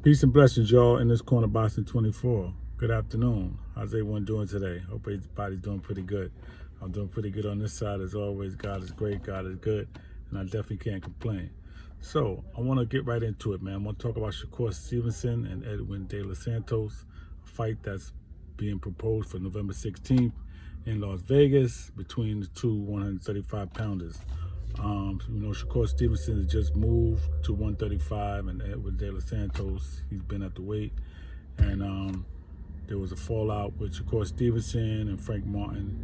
Peace and blessings, y'all, in this corner, Boston 24. Good afternoon. How's everyone doing today? Hope everybody's doing pretty good. I'm doing pretty good on this side as always. God is great, God is good, and I definitely can't complain. So I want to get right into it, man. I want to talk about Shakur Stevenson and Edwin De Los Santos, a fight that's being proposed for November 16th in Las Vegas between the two 135-pounders. Shakur Stevenson has just moved to 135, and Edwin De Los Santos, he's been at the weight. And there was a fallout with Shakur Stevenson and Frank Martin.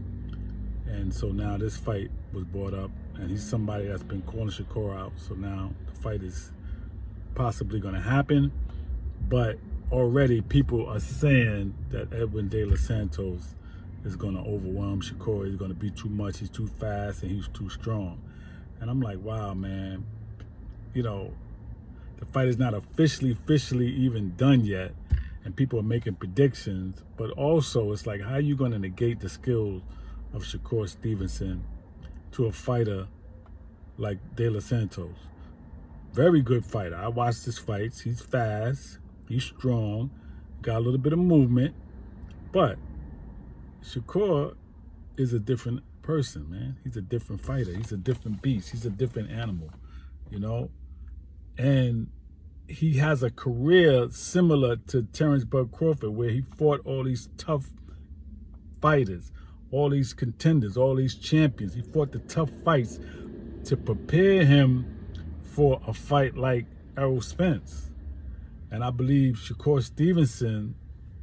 And so now this fight was brought up, and he's somebody that's been calling Shakur out. So now the fight is possibly going to happen. But already people are saying that Edwin De Los Santos is going to overwhelm Shakur. He's going to be too much. He's too fast, and he's too strong. And I'm like, wow, man, the fight is not officially even done yet. And people are making predictions. But also, it's like, how are you going to negate the skills of Shakur Stevenson to a fighter like De Los Santos? Very good fighter. I watched his fights. He's fast. He's strong. Got a little bit of movement. But Shakur is a different person, man. He's a different fighter. He's a different beast. He's a different animal, and he has a career similar to Terrence Bud Crawford, where he fought all these tough fighters, all these contenders, all these champions. He fought the tough fights to prepare him for a fight like Errol Spence. And I believe Shakur Stevenson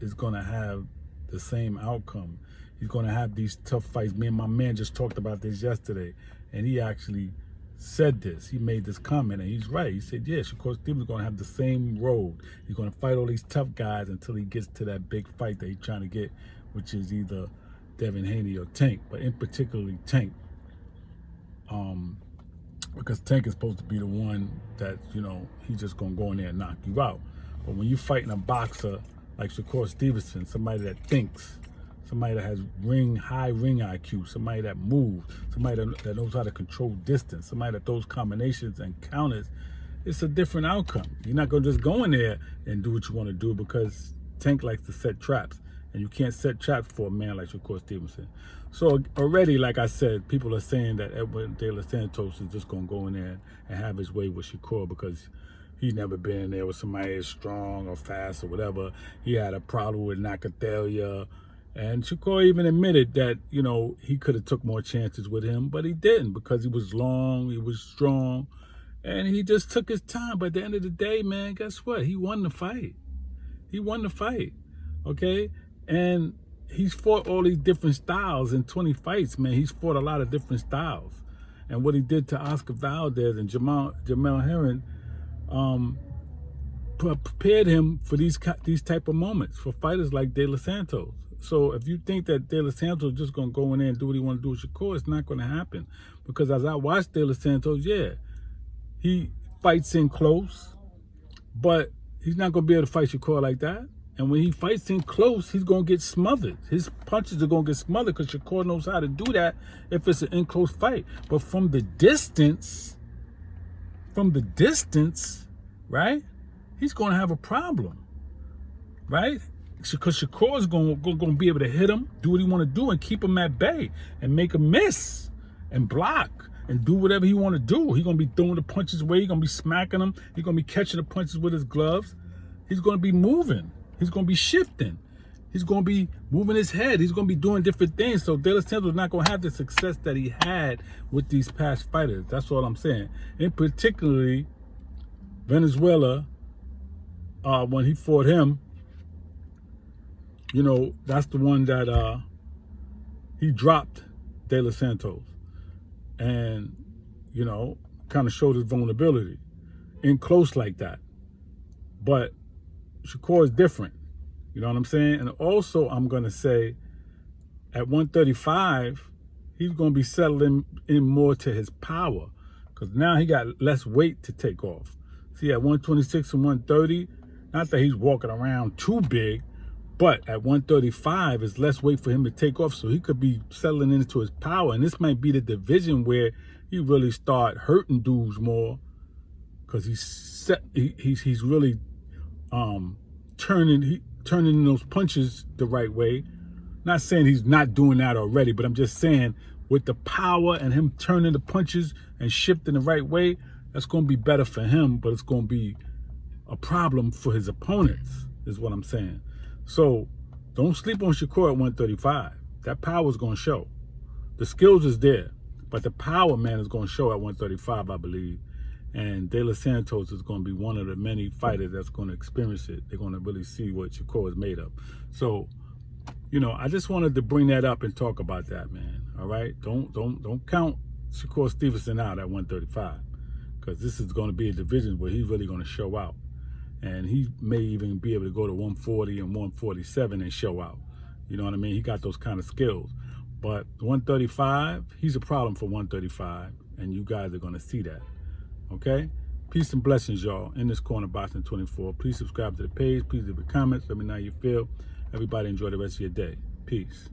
is going to have the same outcome. He's going to have these tough fights. Me and my man just talked about this yesterday, and he actually said this. He made this comment, and he's right. He said, yeah, Shakur Stevens is going to have the same road. He's going to fight all these tough guys until he gets to that big fight that he's trying to get, which is either Devin Haney or Tank, but in particularly Tank. Because Tank is supposed to be the one that, he's just going to go in there and knock you out. But when you're fighting a boxer like Shakur Stevenson, somebody that thinks, somebody that has high ring IQ, somebody that moves, somebody that knows how to control distance, somebody that throws combinations and counters, it's a different outcome. You're not going to just go in there and do what you want to do, because Tank likes to set traps, and you can't set traps for a man like Shakur Stevenson. So already, like I said, people are saying that Edwin De Los Santos is just going to go in there and have his way with Shakur, because he's never been in there with somebody as strong or fast or whatever. He had a problem with Nakathelia. And Shakur even admitted that, he could have took more chances with him, but he didn't, because he was long, he was strong, and he just took his time. But at the end of the day, man, guess what? He won the fight. He won the fight, okay? And he's fought all these different styles in 20 fights, man. He's fought a lot of different styles. And what he did to Oscar Valdez and Jamel Herring prepared him for these type of moments, for fighters like De Los Santos. So if you think that De Los Santos is just going to go in there and do what he want to do with Shakur, it's not going to happen. Because as I watch De Los Santos, yeah, he fights in close, but he's not going to be able to fight Shakur like that. And when he fights in close, he's going to get smothered. His punches are going to get smothered, because Shakur knows how to do that if it's an in-close fight. But from the distance, right, he's going to have a problem, right? Because Shakur is going to be able to hit him, do what he want to do, and keep him at bay, and make him miss, and block, and do whatever he want to do. He's going to be throwing the punches away. He's going to be smacking them. He's going to be catching the punches with his gloves. He's going to be moving. He's going to be shifting. He's going to be moving his head. He's going to be doing different things. So De Los Santos is not going to have the success that he had with these past fighters. That's all I'm saying. And particularly Venezuela, when he fought him, that's the one that he dropped De Los Santos, and, kind of showed his vulnerability in close like that. But Shakur is different. You know what I'm saying? And also, I'm going to say at 135, he's going to be settling in more to his power, because now he got less weight to take off. See, at 126 and 130, not that he's walking around too big, but at 135, it's less weight for him to take off, so he could be settling into his power. And this might be the division where he really start hurting dudes more, because he's really turning those punches the right way. Not saying he's not doing that already, but I'm just saying with the power and him turning the punches and shifting the right way, that's going to be better for him, but it's going to be a problem for his opponents, is what I'm saying. So don't sleep on Shakur at 135. That power is going to show. The skills is there, but the power, man, is going to show at 135, I believe. And De Los Santos is going to be one of the many fighters that's going to experience it. They're going to really see what Shakur is made of. So, you know, I just wanted to bring that up and talk about that, man. All right? Don't count Shakur Stevenson out at 135, because this is going to be a division where he's really going to show out. And he may even be able to go to 140 and 147 and show out. You know what I mean? He got those kind of skills. But 135, he's a problem for 135, and you guys are going to see that. Okay? Peace and blessings, y'all. In this corner, Boxing 24. Please subscribe to the page. Please leave a comment. Let me know how you feel. Everybody enjoy the rest of your day. Peace.